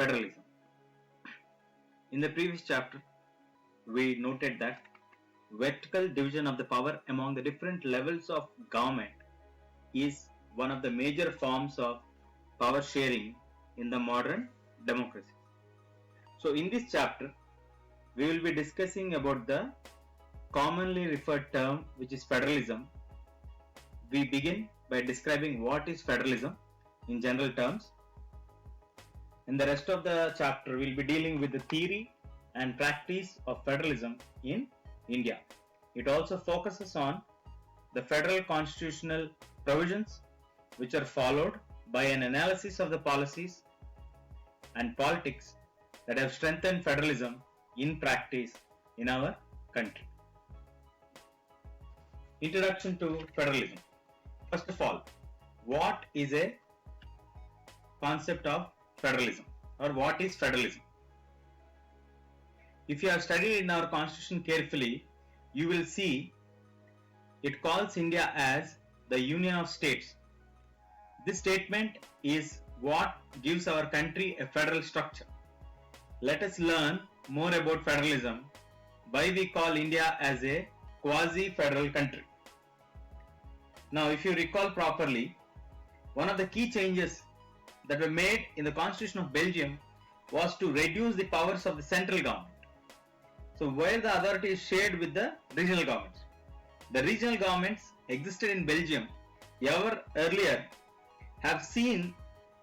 federalism. In the previous chapter, we noted that vertical division of the power among the different levels of government is one of the major forms of power sharing in the modern democracy. So in this chapter, we will be discussing about the commonly referred term, which is federalism. We begin by describing what is federalism in general terms. In the rest of the chapter, we will be dealing with the theory and practice of federalism in India. It also focuses on the federal constitutional provisions which are followed by an analysis of the policies and politics that have strengthened federalism in practice in our country. Introduction to federalism. First of all, what is a concept of federalism, or what is federalism? If you have studied in our constitution carefully, you will see it calls India as the Union of States. This statement is what gives our country a federal structure. Let us learn more about federalism, why we call India as a quasi-federal country. Now, if you recall properly, one of the key changes that were made in the Constitution of Belgium was to reduce the powers of the central government. So, where the authority is shared with the regional governments. The regional governments existed in Belgium ever earlier have seen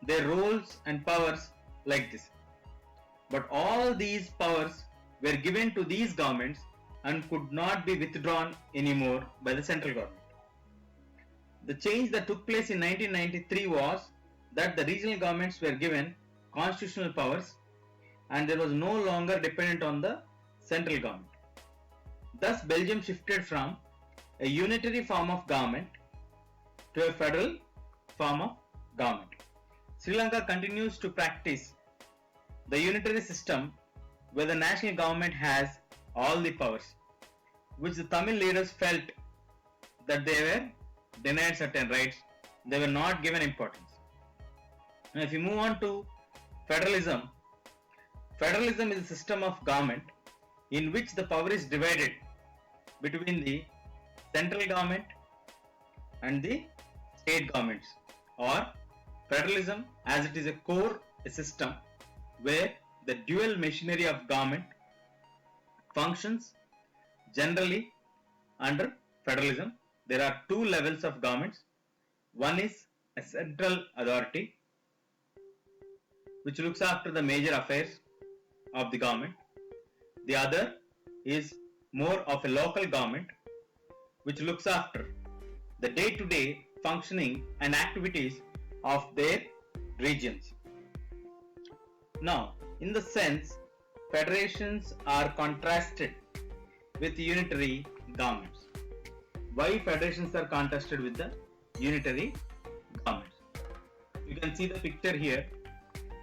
their roles and powers like this. But all these powers were given to these governments and could not be withdrawn anymore by the central government. The change that took place in 1993 was that the regional governments were given constitutional powers and there was no longer dependent on the central government. Thus, Belgium shifted from a unitary form of government to a federal form of government. Sri Lanka continues to practice the unitary system where the national government has all the powers, which the Tamil leaders felt that they were denied certain rights, they were not given importance. Now, if you move on to federalism, federalism is a system of government in which the power is divided between the central government and the state governments, or federalism as it is a core system where the dual machinery of government functions. Generally under federalism there are two levels of governments. One is a central authority which looks after the major affairs of the government. The other is more of a local government which looks after the day-to-day functioning and activities of their regions. Now, in the sense, federations are contrasted with unitary governments. Why federations are contrasted with the unitary governments? You can see the picture here.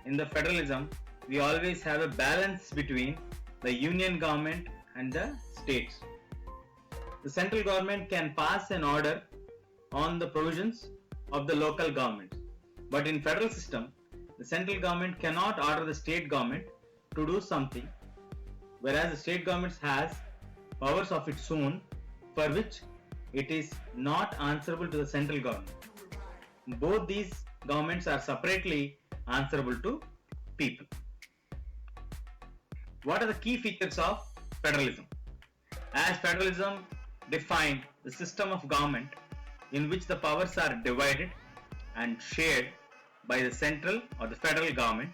In the federalism, we always have a balance between the union government and the states. The central government can pass an order on the provisions of the local government. But in federal system, the central government cannot order the state government to do something, whereas the state government has powers of its own for which it is not answerable to the central government. Both these governments are separately answerable to people. What are the key features of federalism? As federalism defined the system of government in which the powers are divided and shared by the central or the federal government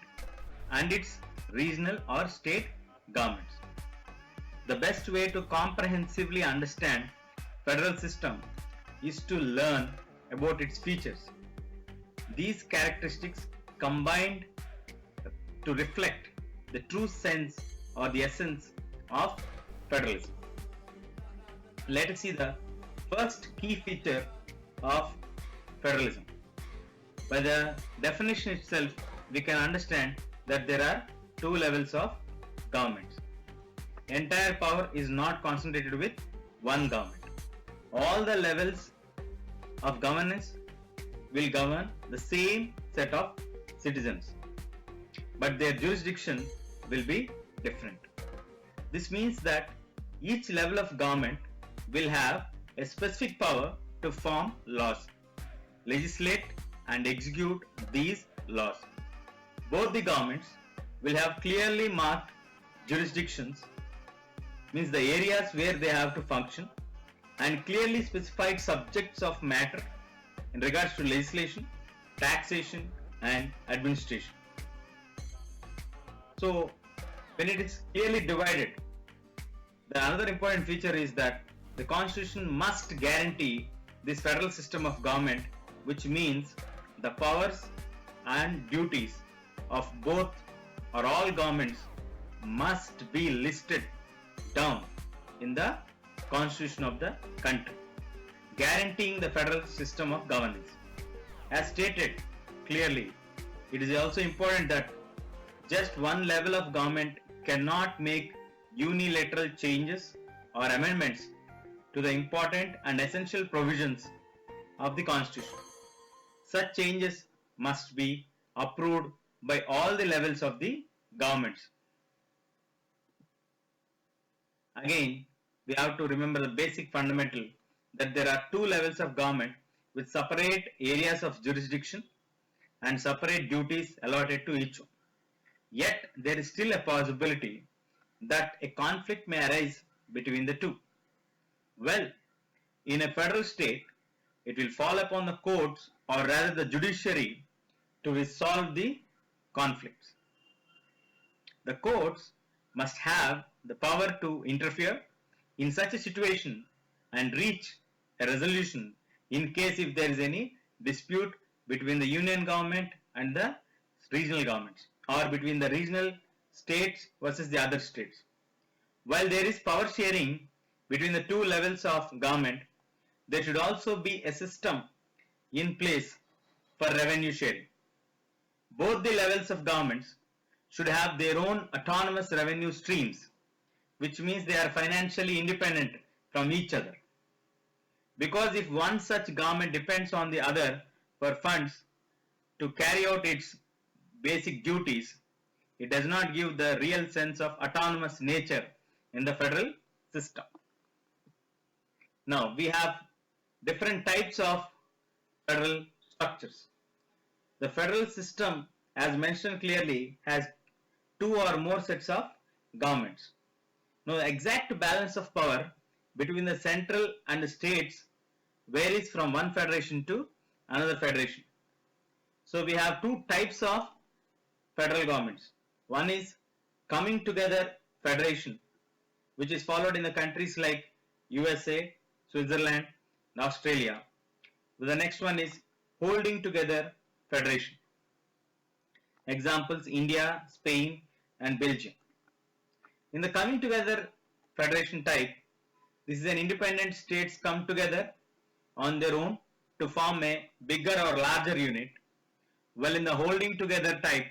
and its regional or state governments. The best way to comprehensively understand federal system is to learn about its features. These characteristics combined to reflect the true sense or the essence of federalism. Let us see the first key feature of federalism. By the definition itself, we can understand that there are two levels of governments. Entire power is not concentrated with one government. All the levels of governance will govern the same set of citizens. but their jurisdiction will be different. This means that each level of government will have a specific power to form laws, legislate and execute these laws. Both the governments will have clearly marked jurisdictions, means the areas where they have to function, and clearly specified subjects of matter in regards to legislation, taxation and administration. So when it is clearly divided, the another important feature is that the constitution must guarantee this federal system of government, which means the powers and duties of both or all governments must be listed down in the constitution of the country, guaranteeing the federal system of governance. As stated clearly, it is also important that just one level of government cannot make unilateral changes or amendments to the important and essential provisions of the constitution. Such changes must be approved by all the levels of the governments. Again, we have to remember the basic fundamental that there are two levels of government with separate areas of jurisdiction and separate duties allotted to each one. Yet there is still a possibility that a conflict may arise between the two. Well, in a federal state, it will fall upon the courts or rather the judiciary to resolve the conflicts. The courts must have the power to interfere in such a situation and reach a resolution in case if there is any dispute between the union government and the regional governments, or between the regional states versus the other states. While there is power sharing between the two levels of government, there should also be a system in place for revenue sharing. Both the levels of governments should have their own autonomous revenue streams, which means they are financially independent from each other. Because if one such government depends on the other for funds to carry out its basic duties, it does not give the real sense of autonomous nature in the federal system. Now we have different types of federal structures. The federal system, as mentioned clearly, has two or more sets of governments. Now the exact balance of power between the central and the states varies from one federation to another federation. So we have two types of federal governments. One is coming together federation, which is followed in the countries like USA, Switzerland, and Australia. The next one is holding together federation. Examples: India, Spain, and Belgium. In the coming together federation type, this is an independent states come together on their own to form a bigger or larger unit. While in the holding together type,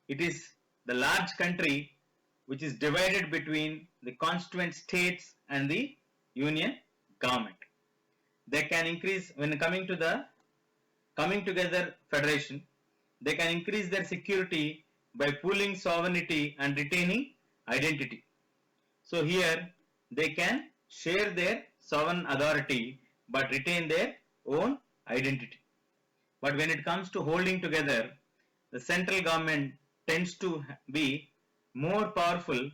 it is the large country which is divided between the constituent states and the union government. They can increase, when coming to the coming together federation, they can increase their security by pooling sovereignty and retaining identity. So here they can share their sovereign authority but retain their own identity. But when it comes to holding together, the central government tends to be more powerful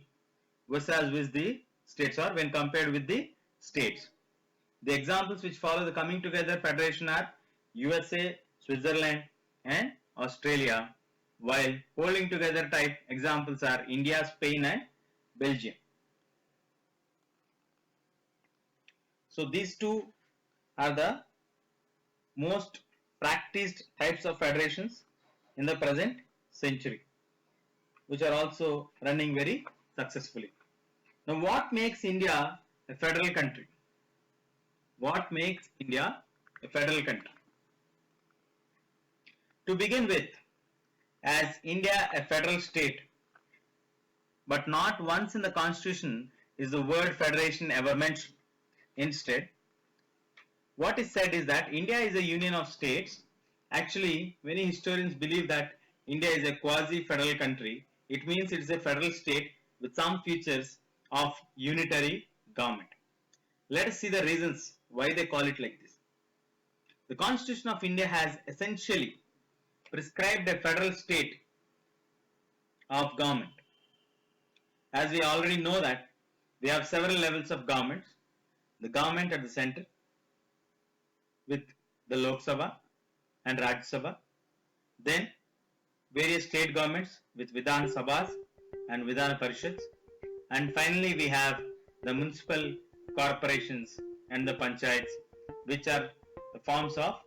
versus with the states, or when compared with the states. The examples which follow the coming together federation are USA, Switzerland and Australia, while holding together type examples are India, Spain and Belgium. So these two are the most practiced types of federations in the present century, which are also running very successfully. Now what makes India a federal country? What makes India a federal country? To begin with, as India a federal state, but not once in the constitution is the word federation ever mentioned. Instead, what is said is that India is a union of states. Actually, many historians believe that India is a quasi-federal country, it means it is a federal state with some features of unitary government. Let us see the reasons why they call it like this. The Constitution of India has essentially prescribed a federal state of government. As we already know that we have several levels of governments. The government at the center with the Lok Sabha and Rajya Sabha. Then various state governments with Vidhan Sabhas and Vidhana Parishads. And finally we have the municipal corporations and the panchayats, which are the forms of